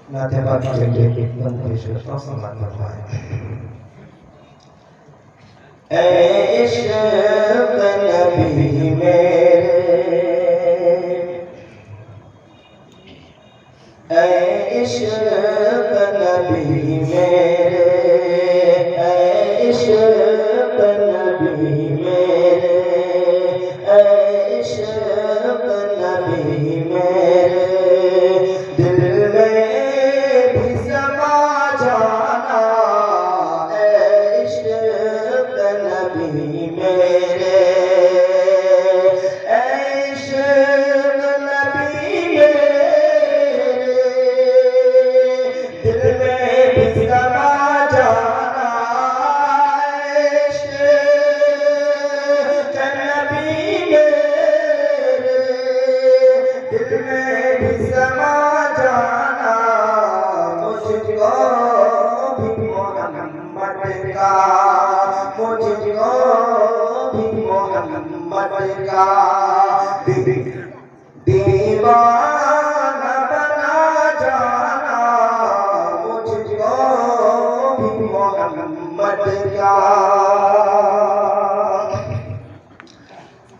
नाते बाकी जगह के बंदे पेश समात फरमाए। ऐ इश्क़ नबी मेरे, ऐ इश्क़ नबी मेरे, ऐ इश्क़ नबी मेरे, ऐ इश्क़ नबी मेरे, दिल में भी समा जाना, ऐ इश्क़ नबी मेरे, ऐ इश्क़ नबी मेरे, दिल में भी समा जाना, इश्क़ नबी मेरे, दिल में भी समा जाना, मुझको भी मोहम्मद का, मुझको भी मोहम्मद का दीवाना बना जाना, मुझको भी मोहम्मद का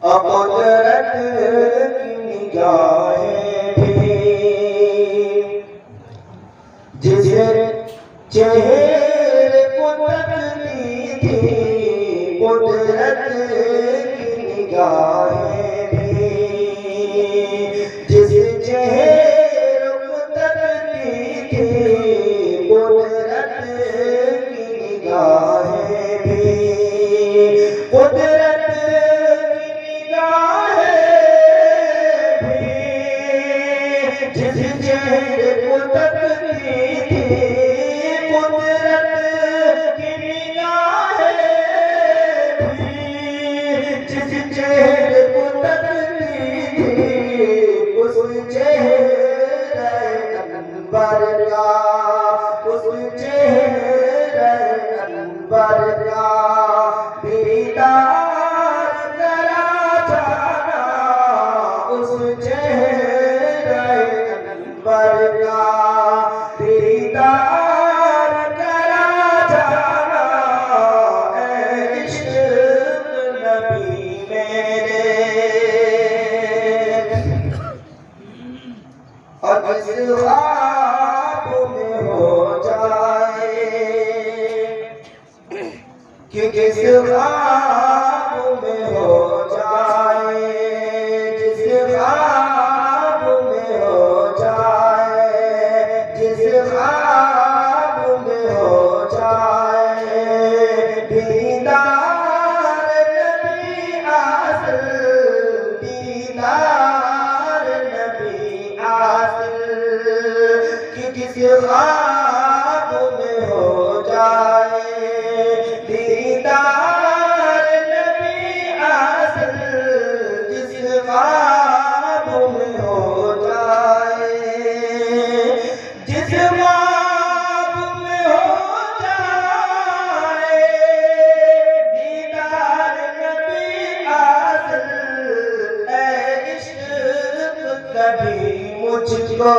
कुदरत की निगाहें भी जिस चेहरे को तकती थी, कुदरत की निगाहें भी जिस चेहरे को तकती थी, कुदरत की निगाहें भी, कुदरत की निगाहें भी जिस चेहरे को तकती थी, कुदरत की निगाहें भी जिस चेहरे को तकती थी, उस चेहरे अनवर का, उस चेहरे अनवर का दीदार करा जाना, उस चेहरे अनवर का दीदार करा जाना, ऐ इश्क़ नबी मेरे, और जिस ख्वाब में हो जाए कि जिस ख्वाब में हो जाए, जिस ख्वाब में हो जाए, जिस ख्वाब में हो जाए, दीदार नबी हासिल, दीदार नबी हासिल, कि जिस ख्वाब में हो जाए, दीदार नबी हासिल, जिस ख्वाब में हो जाए, जिस ख्वाब में हो जाए, दीदार नबी हासिल, ऐ इश्क़ कभी मुझको